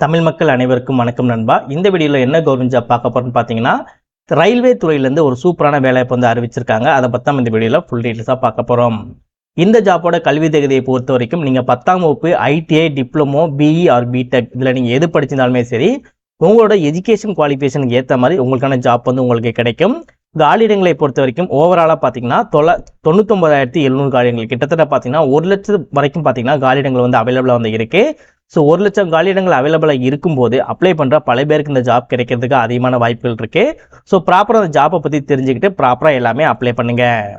தமிழ் மக்கள் அனைவருக்கும் வணக்கம் நண்பா. இந்த வீடியோவில் என்ன கவர்மெண்ட் ஜாப் பார்க்க போறோம்னு பார்த்தீங்கன்னா, ரயில்வே துறையிலேருந்து ஒரு சூப்பரான வேலைவாய்ப்பு வந்து அறிவிச்சிருக்காங்க. அதை பற்றி தான் இந்த வீடியோவில் ஃபுல் டீட்டெயில்ஸாக பார்க்க போகிறோம். இந்த ஜாப்போட கல்வி தகுதியை பொறுத்த வரைக்கும் நீங்கள் 10ஆம் வகுப்பு ITI diploma BE or BTech இதில் நீங்கள் எது படிச்சிருந்தாலுமே சரி, உங்களோட எஜுகேஷன் குவாலிஃபிகேஷனுக்கு ஏற்ற மாதிரி உங்களுக்கான ஜாப் வந்து உங்களுக்கு கிடைக்கும். காலியிடங்களை பொறுத்த வரைக்கும் ஓவராலாக பார்த்தீங்கன்னா 99,700 காலியிடங்கள், கிட்டத்தட்ட பார்த்தீங்கன்னா 1 லட்சம் வரைக்கும் பார்த்தீங்கன்னா காலியிடங்கள் வந்து அவைலபிளாக வந்து இருக்குது. ஸோ 1 லட்சம் காலியிடங்கள் அவைலபிளாக இருக்கும்போது அப்ளை பண்ணுற பல பேருக்கு இந்த ஜாப் கிடைக்கிறதுக்கு அதிகமான வாய்ப்புகள் இருக்குது. ஸோ ப்ராப்பராக அந்த ஜாப்பை பற்றி தெரிஞ்சுக்கிட்டு ப்ராப்பராக எல்லாமே அப்ளை பண்ணுங்கள்.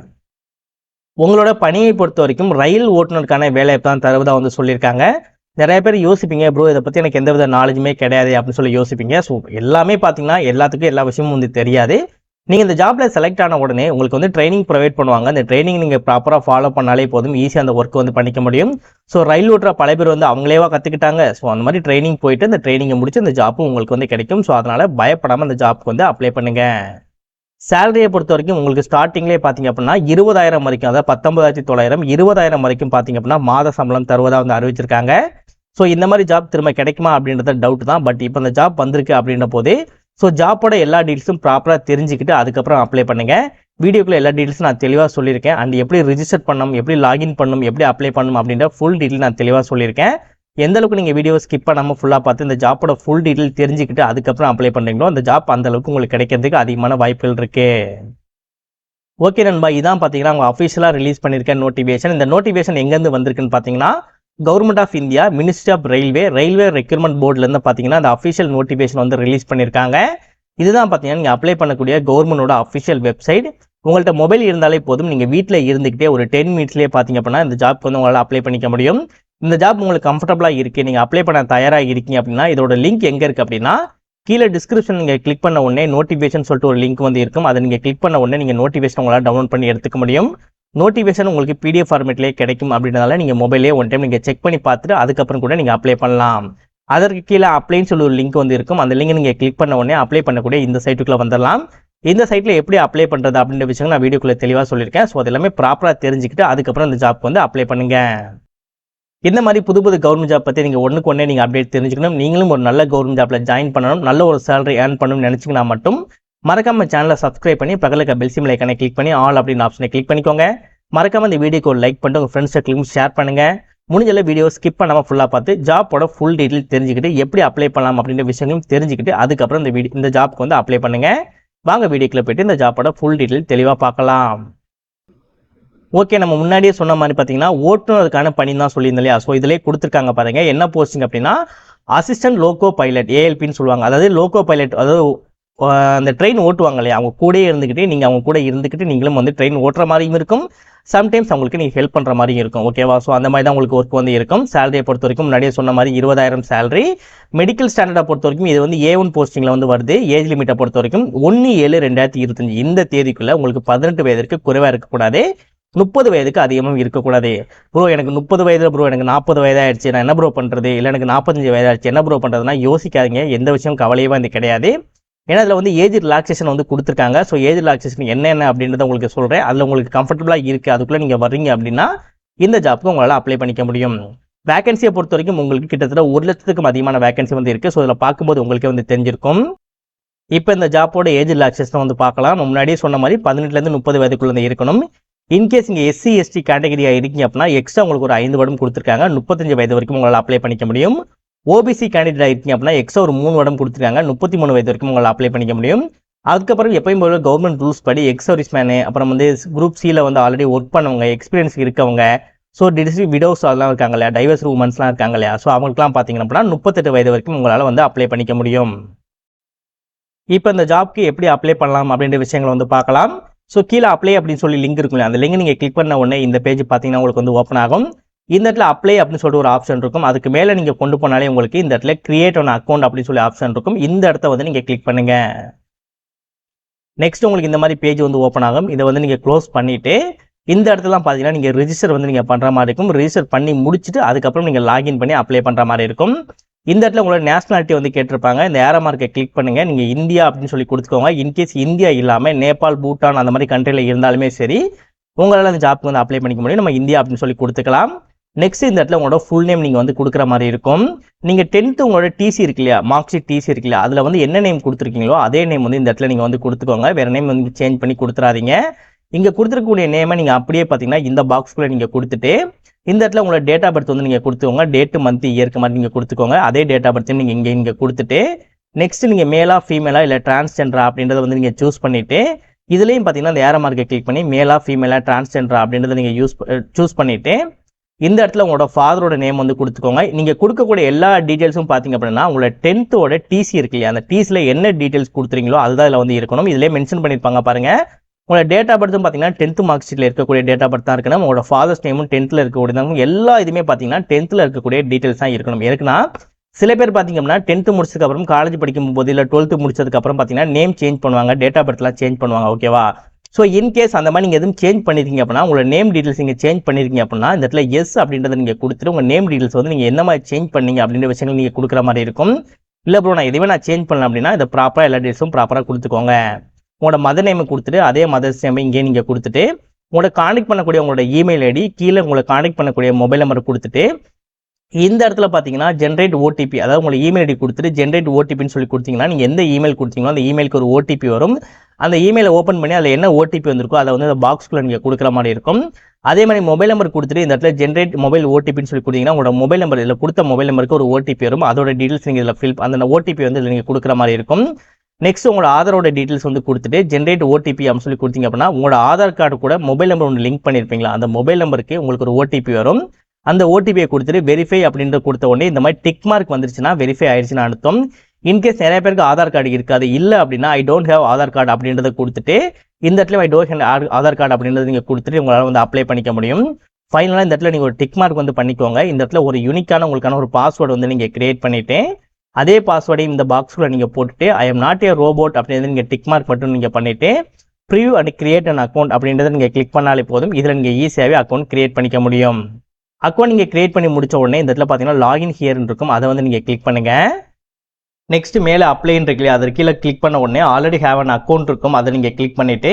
உங்களோட பணியை பொறுத்த வரைக்கும் ரயில் ஓட்டுநருக்கான வேலைவாய்ப்பு தான் தருவதாக வந்து சொல்லியிருக்காங்க. நிறைய பேர் யோசிப்பீங்க, ப்ரோ இதை பற்றி எனக்கு எந்தவித நாலேஜுமே கிடையாது அப்படின்னு சொல்லி யோசிப்பீங்க. ஸோ எல்லாமே பார்த்தீங்கன்னா எல்லாத்துக்கும் எல்லா விஷயமும் வந்து தெரியாது. நீங்கள் இந்த ஜாப்பில் செலக்ட் ஆன உடனே உங்களுக்கு வந்து ட்ரைனிங் ப்ரொவைட் பண்ணுவாங்க. அந்த ட்ரைனிங் நீங்கள் ப்ராப்பராக ஃபாலோ பண்ணாலே போதும், ஈஸியாக அந்த ஒர்க் வந்து பண்ணிக்க முடியும். ஸோ ரயில் ஓட்டுற பல பேர் வந்து அவங்களேவா கற்றுக்கிட்டாங்க. ஸோ அந்த மாதிரி ட்ரைனிங் போயிட்டு அந்த ட்ரைனிங்கை முடிச்சு அந்த ஜாப்பும் உங்களுக்கு வந்து கிடைக்கும். ஸோ அதனால் பயப்படாமல் அந்த ஜாப்புக்கு வந்து அப்ளை பண்ணுங்கள். சேலரியை பொறுத்த வரைக்கும் உங்களுக்கு ஸ்டார்டிங்லேயே பார்த்தீங்க அப்படின்னா 20,000 வரைக்கும், அதாவது 19,900 20,000 வரைக்கும் பார்த்தீங்க அப்படின்னா மாத சம்பளம் தருவதாக வந்து அறிவிச்சிருக்காங்க. ஸோ இந்த மாதிரி ஜாப் திரும்ப கிடைக்குமா அப்படின்றத டவுட் தான். பட் இப்போ இந்த ஜாப் வந்திருக்கு அப்படின்ற போதே ஸோ ஜாப்போட எல்லா டீட்டெயில்ஸும் ப்ராப்பராக தெரிஞ்சுக்கிட்டு அதுக்கப்புறம் அப்ளை பண்ணுங்கள். வீடியோக்குள்ள எல்லா டீட்டெயில்ஸும் நான் தெளிவாக சொல்லியிருக்கேன். அண்ட் எப்படி ரிஜிஸ்டர் பண்ணணும், எப்படி லாகின் பண்ணணும், எப்படி அப்ளை பண்ணணும் அப்படின்ற ஃபுல் டீட்டெயில் நான் தெளிவாக சொல்லியிருக்கேன். எந்த அளவுக்கு நீங்கள் வீடியோ ஸ்கிப் பண்ணாமல் ஃபுல்லாக பார்த்து இந்த ஜாப்போட ஃபுல் டீட்டெயில் தெரிஞ்சுக்கிட்டு அதுக்கப்புறம் அப்ளை பண்ணுறீங்களோ அந்த ஜாப் அந்த அளவுக்கு உங்களுக்கு கிடைக்கிறதுக்கு அதிகமான வாய்ப்புகள் இருக்குது. ஓகே நண்பா, இதான் பார்த்தீங்கன்னா அவங்க அஃபிஷியலாக ரிலீஸ் பண்ணியிருக்க நோட்டிஃபிகேஷன். இந்த நோட்டிஃபிகேஷன் எங்கேருந்து வந்திருக்குன்னு பார்த்தீங்கன்னா, government of India ministry of railway recruitment போர்ட்லேருந்து பார்த்தீங்கன்னா அந்த அஃபிஷியல் நோட்டிஃபிகேஷன் வந்து ரிலீஸ் பண்ணியிருக்காங்க. இதுதான் பார்த்தீங்கன்னா நீங்கள் அப்ளை பண்ணக்கூடிய கவர்மெண்டோட அஃபிஷியல் வெப்சைட். உங்கள்கிட்ட மொபைல் இருந்தாலே போதும், நீங்கள் வீட்டில் இருந்துக்கிட்டே ஒரு 10 மினிட்ஸ்லேயே பார்த்தீங்க அப்படின்னா இந்த ஜாப் வந்து உங்களால் அப்ளை பண்ணிக்க முடியும். இந்த ஜாப் உங்களுக்கு கம்ஃபர்டபுளாக இருக்குது, நீங்கள் அப்ளை பண்ண தயாராக இருக்கீங்க அப்படின்னா இதோட லிங்க் எங்கே இருக்குது அப்படின்னா, கீழே டிஸ்கிரிப்ஷன் நீங்கள் கிளிக் பண்ண உடனே நோட்டிஃபிகேஷன் சொல்லிட்டு ஒரு லிங்க் வந்து இருக்கும். அதை நீங்கள் கிளிக் பண்ண உடனே நீங்கள் நோட்டிஃபிகேஷன் உங்களால் டவுன்லோட் பண்ணி எடுத்துக்க முடியும். நோட்டிஃபிகேஷன் உங்களுக்கு PDF ஃபார்மேட்லேயே கிடைக்கும். அப்படின்றதால நீங்கள் மொபைலே ஒன் டைம் நீங்கள் செக் பண்ணி பார்த்துட்டு அதுக்கப்புறம் கூட நீங்கள் அப்ளை பண்ணலாம். அதற்கு கீழே அப்ளைன்னு சொல்லி ஒரு லிங்க் வந்து இருக்கும். அந்த லிங்கை நீங்கள் கிளிக் பண்ண உடனே அப்ளை பண்ணக்கூடிய இந்த சைட்டுக்குள்ளே வந்துடலாம். இந்த சைட்டில் எப்படி அப்ளை பண்ணுறது அப்படின்ற விஷயம் நான் வீடியோக்குள்ளே தெளிவாக சொல்லியிருக்கேன். ஸோ அது எல்லாமே ப்ராப்பராக தெரிஞ்சுக்கிட்டு அதுக்கப்புறம் இந்த ஜாப் வந்து அப்ளை பண்ணுங்கள். இந்த மாதிரி புது கவர்மெண்ட் ஜாப் பற்றி நீங்கள் ஒன்றுக்கு ஒன்றே நீங்கள் அப்டேட் தெரிஞ்சுக்கணும். நீங்களும் ஒரு நல்ல கவர்மெண்ட் ஜாப்பில் ஜாயின் பண்ணணும், நல்ல ஒரு சேலரி ஏர்ன் பண்ணணும்னு நினச்சிங்கன்னா மட்டும் மறக்காம சேனலை சப்ஸ்கிரைப் பண்ணி பக்கத்தில் பெல் சிம்பிள் ஐக்கானை கிளிக் பண்ணி ஆல் அப்படின்னு ஆப்ஷனை கிளிக் பண்ணிக்கோங்க. மறக்காம இந்த வீடியோக்கு ஒரு லைக் பண்ணிட்டு உங்கள் ஃப்ரெண்ட்ஸுக்கு ஷேர் பண்ணுங்கள். முடிஞ்சல வீடியோ ஸ்கிப் பண்ணாமல் ஃபுல்லாக பார்த்து ஜாப்போட ஃபுல் டீட்டெயில் தெரிஞ்சுக்கிட்டு எப்படி அப்ளை பண்ணலாம் அப்படின்ற விஷயங்களும் தெரிஞ்சுக்கிட்டு அதுக்கப்புறம் இந்த ஜாப்புக்கு வந்து அப்ளை பண்ணுங்கள். வாங்க வீடியோக்குள்ள போய்ட்டு இந்த ஜாப்போட ஃபுல் டீட்டெயில் தெளிவாக பார்க்கலாம். ஓகே, நம்ம முன்னாடியே சொன்ன மாதிரி பார்த்தீங்கன்னா ஓட்டுநருக்கான பணி தான் சொல்லியிருந்தோம் இல்லையா. ஸோ இதிலே கொடுத்துருக்காங்க பாருங்கள், என்ன போஸ்டிங் அப்படின்னா அசிஸ்டன்ட் லோகோ பைலட், ALPன்னு சொல்லுவாங்க. அதாவது லோகோ பைலட், அதாவது அந்த ட்ரெயின் ஓட்டுவாங்க இல்லையா, அவங்க கூடயே இருந்துக்கிட்டு நீங்கள் அவங்க கூட இருந்துக்கிட்டு நீங்களும் வந்து ட்ரெயின் ஓட்டுற மாதிரியும் இருக்கும். சம்டைம்ஸ் அவங்களுக்கு நீங்கள் ஹெல்ப் பண்ணுற மாதிரியும் இருக்கும். ஓகேவா. ஸோ அந்த மாதிரி தான் உங்களுக்கு ஒர்க் வந்து இருக்கும். சேலரியை பொறுத்த வரைக்கும் முன்னாடியே சொன்ன மாதிரி 20,000 சேலரி. மெடிக்கல் ஸ்டாண்டர்டை பொறுத்த வரைக்கும் இது வந்து A1 போஸ்டிங்கில் வந்து வருது. ஏஜ் லிமிட்டை பொறுத்த வரைக்கும் 1/7/2025 இந்த தேதிக்குள்ளே உங்களுக்கு 18 வயதிற்கு குறைவாக இருக்கக்கூடாது, 30 வயதுக்கு அதிகமாக இருக்கக்கூடாது. ப்ரோ எனக்கு 30 வயது, ப்ரோ எனக்கு 40 வயதாகிடுச்சு, நான் என்ன ப்ரோ பண்ணுறது, இல்லை எனக்கு 45 வயதாகிடுச்சு என்ன ப்ரோ பண்ணுறதுனா யோசிக்காதீங்க. எந்த விஷயம் கவலையவே வந்து கிடையாது. ஏன்னா அதில் வந்து ஏஜ் ரிலாக்ஸேஷன் வந்து கொடுத்துருக்காங்க. ஸோ ஏஜ் ரிலாக்ஸேஷன் என்னென்ன அப்படின்றத உங்களுக்கு சொல்கிறேன். அதில் உங்களுக்கு கம்ஃபர்டபுளாக இருக்குது, அதுக்குள்ளே நீங்கள் வர்றீங்க அப்படின்னா இந்த ஜாப்புக்கு உங்களால் அப்ளை பண்ணிக்க முடியும். வேகன்சியை பொறுத்த வரைக்கும் உங்களுக்கு கிட்டத்தட்ட 1 லட்சத்துக்கும் அதிகமான வேகன்சி வந்து இருக்குது. ஸோ இதில் பார்க்கும்போது உங்களுக்கே வந்து தெரிஞ்சிருக்கும். இப்போ இந்த ஜாப்போட ஏஜ் ரிலாக்ஸேஷன் வந்து பார்க்கலாம். முன்னாடியே சொன்ன மாதிரி 18லேருந்து 30 வயதுக்குள்ளே இருக்கணும். இன்கேஸ் இங்கே SC ST கேட்டகரியாக இருக்கீங்க அப்படின்னா எக்ஸ்ட்ரா உங்களுக்கு ஒரு 5 வருடம் கொடுத்துருக்காங்க. 35 வயது வரைக்கும் உங்களால் அப்ளை பண்ணிக்க முடியும். OBC கேண்டிடேட் இருக்கீங்க அப்படின்னா எக்ஸ்ட்ரா ஒரு 3 வருடம் கொடுத்துருக்காங்க. 33 வயது வரைக்கும் உங்களால் அப்ளை பண்ணிக்க முடியும். அதுக்கப்புறம் எப்பயும் போல கவர்மெண்ட் ரூல்ஸ் படி எக்ஸ் சர்வீஸ்மேனு, அப்புறம் வந்து குரூப் Cயில் வந்து ஆல்ரெடி ஒர்க் பண்ணவங்க, எக்ஸ்பீரியன்ஸ் இருக்கவங்க, ஸோ விடோஸ் அதெல்லாம் இருக்காங்க இல்லையா, டைவர்ஸ் உமன்ஸ்லாம் இருக்காங்க இல்லையா, ஸோ அவங்களுக்குலாம் பார்த்தீங்க அப்படின்னா 38 வயது வரைக்கும் உங்களால் வந்து அப்ளை பண்ணிக்க முடியும். இப்போ இந்த ஜாப்க்கு எப்படி அப்ளை பண்ணலாம் அப்படின்ற விஷயங்களை வந்து பார்க்கலாம். ஸோ கீழே அப்ளை அப்படின்னு சொல்லி லிங்க் இருக்கும் இல்லையா, அந்த லிங்க் நீங்கள் கிளிக் பண்ண உடனே இந்த பேஜ் பார்த்தீங்கன்னா உங்களுக்கு வந்து ஓப்பன் ஆகும். இந்த இடத்துல அப்ளை அப்படின்னு சொல்லிட்டு ஒரு ஆப்ஷன் இருக்கும். அதுக்கு மேலே நீங்கள் கொண்டு போனாலே உங்களுக்கு இந்த இடத்துல கிரியேட் ஒன் அக்கௌண்ட் அப்படின்னு சொல்லி ஆப்ஷன் இருக்கும். இந்த இடத்த வந்து நீங்கள் கிளிக் பண்ணுங்க. நெக்ஸ்ட் உங்களுக்கு இந்த மாதிரி பேஜ் வந்து ஓப்பன் ஆகும். இதை வந்து நீங்கள் க்ளோஸ் பண்ணிவிட்டு இந்த இடத்துலாம் பார்த்தீங்கன்னா நீங்கள் ரிஜிஸ்டர் வந்து நீங்கள் பண்ணுற மாதிரி இருக்கும். ரிஜிஸ்டர் பண்ணி முடிச்சுட்டு அதுக்கப்புறம் நீங்கள் லாகின் பண்ணி அப்ளை பண்ணுற மாதிரி இருக்கும். இந்த இடத்துல உங்களோட நேஷனாலிட்டி வந்து கேட்டிருப்பாங்க. இந்த ஏரோ மார்க்கை கிளிக் பண்ணுங்கள். நீங்கள் இந்தியா அப்படின்னு சொல்லி கொடுத்துக்கோங்க. இன்கேஸ் இந்தியா இல்லாமல் நேபாள், பூட்டான் அந்த மாதிரி கண்ட்ரியில் இருந்தாலுமே சரி உங்களால் அந்த ஜாப்புக்கு வந்து அப்ளை பண்ணிக்க முடியும். நம்ம இந்தியா அப்படின்னு சொல்லி கொடுத்துக்கலாம். நெக்ஸ்ட் இந்த இடத்துல உங்களோட ஃபுல் நேம் நீங்கள் வந்து கொடுக்குற மாதிரி இருக்கும். நீங்கள் 10th உங்களோட டிசி இருக்கு இல்லையா, மார்க் ஷீட் டிசி இருக்கு இல்லையா, அதில் வந்து என்ன நேம் கொடுத்துருக்கீங்களோ அதே நேம் வந்து இந்த இடத்துல நீங்கள் வந்து கொடுத்துக்கோங்க. வேறு நேம் வந்து சேஞ்ச் பண்ணி கொடுத்துறாதீங்க. இங்கே கொடுத்துருக்கக்கூடிய நேமை நீங்கள் அப்படியே பார்த்தீங்கன்னா இந்த பாக்ஸ்குள்ளே நீங்கள் கொடுத்துட்டு இந்த இடத்துல உங்களோட டேட் ஆஃப் பர்த் வந்து நீங்கள் கொடுத்துக்கோங்க. டேட்டு மந்த் இயருக்கு மாதிரி நீங்கள் கொடுத்துக்கோங்க. அதே டேட் ஆஃப் பர்த் நீங்கள் இங்கே கொடுத்துட்டு நெக்ஸ்ட் நீங்கள் மேலா ஃபீமேலா இல்லை டிரான்ஸ்ஜெண்டரா அப்படின்றத வந்து நீங்கள் சூஸ் பண்ணிவிட்டு இதுலேயும் பார்த்தீங்கன்னா இந்த ஏரோ மார்க்கை கிளிக் பண்ணி மேலா ஃபீமேலா டிரான்ஸ்ஜெண்டரா அப்படின்றத நீங்கள் சூஸ் பண்ணிவிட்டு இந்த இடத்துல உங்களோட ஃபாதரோட நேம் வந்து கொடுத்துக்கோங்க. நீங்கள் கொடுக்கக்கூடிய எல்லா டீட்டெயில்ஸும் பார்த்தீங்க அப்படின்னா உங்களோட 10th டிசி இருக்கு இல்லையா, அந்த டிசியில் என்ன டீட்டெயில்ஸ் கொடுத்துறீங்களோ அதுதான் இதில் வந்து இருக்கணும். இதிலே மென்ஷன் பண்ணியிருப்பாங்க பாருங்கள். உங்களோட டேட் ஆஃப் பர்த்தும் பார்த்தீங்கன்னா 10th மார்க் ஷீட்டில் இருக்கக்கூடிய டேட் ஆஃப் பர்த் தான் இருக்கணும். உங்களோட ஃபாதர்ஸ் நேமும் 10th இருக்கக்கூடிய எல்லா இதுவுமே பார்த்தீங்கன்னா 10th இருக்கக்கூடிய டீட்டெயில்ஸ் தான் இருக்கணும். ஏற்கனா சில பேர் பார்த்தீங்க அப்படின்னா 10th முடிச்சதுக்கப்புறம் காலேஜ் படிக்கும் போது இல்லை 12th முடிச்சதுக்கப்புறம் பார்த்தீங்கன்னா நேம் சேஞ்ச் பண்ணுவாங்க, டேட் ஆஃப் பர்த்லாம் சேஞ்ச் பண்ணுவாங்க. ஓகேவா? ஸோ இன்கேஸ் அந்த மாதிரி நீங்கள் எதுவும் சேஞ்ச் பண்ணியிருக்கீங்க அப்படின்னா உங்களோட நேம் டீட்டெயில்ஸ் நீங்கள் சேஞ்ச் பண்ணியிருக்கீங்க அப்படின்னா இந்த இடத்துல எஸ் அப்படின்றத நீங்கள் கொடுத்துட்டு உங்கள் நேம் டீட்டெயில்ஸ் வந்து நீங்கள் என்ன மாதிரி சேஞ்ச் பண்ணீங்க அப்படின்ற விஷயங்கள் நீங்கள் கொடுக்குற மாதிரி இருக்கும். இல்லை ப்ரோ நான் எதுவுமே நான் சேஞ்ச் பண்ணலாம் அப்படின்னா இதை ப்ராப்பராக எல்லா டீட்டெயில்ஸும் ப்ராப்பராக கொடுத்துக்கோங்க. உங்களோட மதர் நேமை கொடுத்துட்டு அதே மதர்ஸ் நேமை இங்கே நீங்கள் கொடுத்துட்டு உங்களோட கான்டெக்ட் பண்ணக்கூடிய உங்களோட இமெயில் ஐடி கீழே உங்களை கான்டெக்ட் பண்ணக்கூடிய மொபைல் நம்பர் கொடுத்துட்டு இந்த இடத்துல பார்த்தீங்கன்னா ஜென்ரேட் ஓடிபி, அதாவது உங்களை இமெயில் ஐடி கொடுத்துட்டு ஜென்ரேட் ஓடிபின்னு சொல்லி கொடுத்தீங்கன்னா நீங்கள் எந்த இமெயில் கொடுத்தீங்களோ அந்த இமெயிலுக்கு ஒரு ஓடிபி வரும். அந்த இமெயிலை ஓப்பன் பண்ணி அதில் என்ன ஓடிபி வந்திருக்கோ அதை வந்து அந்த பாக்ஸ்குள்ளே நீங்கள் கொடுக்குற மாதிரி இருக்கும். அதே மாதிரி மொபைல் நம்பர் கொடுத்துட்டு இந்த இடத்துல ஜென்ரேட் மொபைல் ஓடிபின்னு சொல்லி கொடுத்தீங்கன்னா உங்களோட மொபைல் நம்பர் இதில் கொடுத்த மொபைல் நம்பருக்கு ஒரு ஓடிபி வரும். அதோட டீட்டெயில்ஸ் நீங்கள் இதில் ஃபில் அந்த ஓடிபி வந்து இதில் நீங்கள் கொடுக்குற மாதிரி இருக்கும். நெக்ஸ்ட் உங்களோட ஆதாரோட டீட்டெயில்ஸ் வந்து கொடுத்துட்டு ஜென்ரேட் ஓடிபி அப்படின்னு சொல்லி கொடுத்தீங்க அப்படின்னா உங்களோட ஆதார் கார்டு கூட மொபைல் நம்பர் ஒன்று லிங்க் பண்ணியிருப்பீங்களா, அந்த மொபைல் நம்பருக்கு உங்களுக்கு ஒரு ஓடிபி வரும். அந்த ஓடிபியை கொடுத்துட்டு வெரிஃபை அப்படின்ற கொடுத்த உடனே இந்த மாதிரி டிக் மார்க் வந்துருச்சுன்னா வெரிஃபை ஆயிடுச்சுன்னு அர்த்தம். இன்கேஸ் நிறைய பேருக்கு ஆதார் கார்டு இருக்காது, இல்லை அப்படின்னா I don't have Aadhaar card அப்படின்றத கொடுத்துட்டு இந்த இடத்துல I don't have Aadhaar card அப்படின்றத நீங்கள் கொடுத்துட்டு உங்களால் வந்து அப்ளை பண்ணிக்க முடியும். ஃபைனலாக இந்த இடத்துல நீங்கள் ஒரு டிக் மார்க் வந்து பண்ணிக்கோங்க. இந்த இடத்துல ஒரு யூனிக்கான உங்களுக்கான ஒரு பாஸ்வேர்டு வந்து நீங்கள் கிரியேட் பண்ணிவிட்டு அதே பாஸ்வேர்டையும் இந்த பாக்ஸ்குள்ளே நீங்கள் போட்டுட்டு I am not a robot அப்படின்றது நீங்கள் டிக் மார்க் மட்டும் நீங்கள் பண்ணிவிட்டு preview and create an account அப்படின்றத நீங்கள் கிளிக் பண்ணாலே போதும். இதில் நீங்கள் ஈஸியாகவே அக்கௌண்ட் கிரியேட் பண்ணிக்க முடியும். அக்கௌண்ட் நீங்கள் கிரியேட் பண்ணி முடிச்ச உடனே இந்த இடத்துல பார்த்தீங்கன்னா லாகின் ஹியர்னு இருக்கும், அதை வந்து நீங்கள் கிளிக் பண்ணுங்கள். நெக்ஸ்ட் மேலே அப்ளைன்னு இருக்கு இல்லையா, அதற்கு கீழே கிளிக் பண்ண உடனே ஆல்ரெடி ஹேவ் அன் அக்கௌண்ட் இருக்கும், அதை நீங்கள் கிளிக் பண்ணிவிட்டு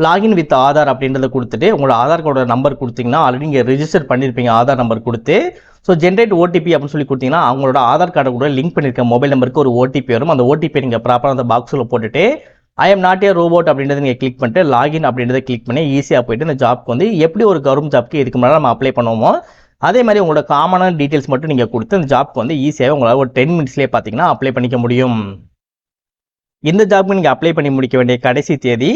லாகின் வித் ஆதார் அப்படின்றத கொடுத்துட்டு உங்களோட ஆதார் கார்டோட நம்பர் கொடுத்தீங்கன்னா ஆல்ரெடி நீங்கள் ரிஜிஸ்டர் பண்ணியிருப்பீங்க ஆதார் நம்பர் கொடுத்து. ஸோ ஜென்ரேட் ஓடிபி அப்படின்னு சொல்லி கொடுத்தீங்கன்னா அவங்களோட ஆதார் கார்டு கூட லிங்க் பண்ணியிருக்க மொபைல் நம்பருக்கு ஒரு ஓடிபி வரும். அந்த ஓடிபி நீங்கள் ப்ராப்பராக அந்த பாக்ஸில் போட்டுட்டு I am not a robot அப்படின்றத நீங்கள் கிளிக் பண்ணிட்டு லாகின் அப்படின்றத கிளிக் பண்ணி ஈஸியாக போயிட்டு இந்த ஜாப்க்கு வந்து எப்படி ஒரு கவர்மெண்ட் ஜாப்க்கு இதுக்கு முன்னாடி நம்ம அப்ளை பண்ணுவோமோ அதே மாதிரி உங்களோட காமனான டீட்டெயில்ஸ் மட்டும் நீங்கள் கொடுத்து அந்த ஜாப்க்கு வந்து ஈஸியாக உங்களால் ஒரு 10 மினிட்ஸ்லேயே பார்த்தீங்கன்னா அப்ளை பண்ணிக்க முடியும். இந்த ஜாப்க்கு நீங்கள் அப்ளை பண்ணி முடிக்க வேண்டிய கடைசி தேதி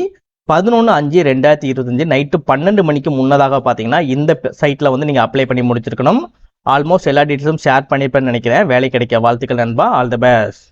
11/5/2025 நைட்டு 12 மணிக்கு முன்னதாக பார்த்தீங்கன்னா இந்த சைட்டில் வந்து நீங்கள் அப்ளை பண்ணி முடிச்சிருக்கணும். ஆல்மோஸ்ட் எல்லா டீட்டெயில்ஸும் ஷேர் பண்ணிப்பேன்னு நினைக்கிறேன். வேலை கிடைக்க வாழ்த்துக்கள் நண்பா. All the best.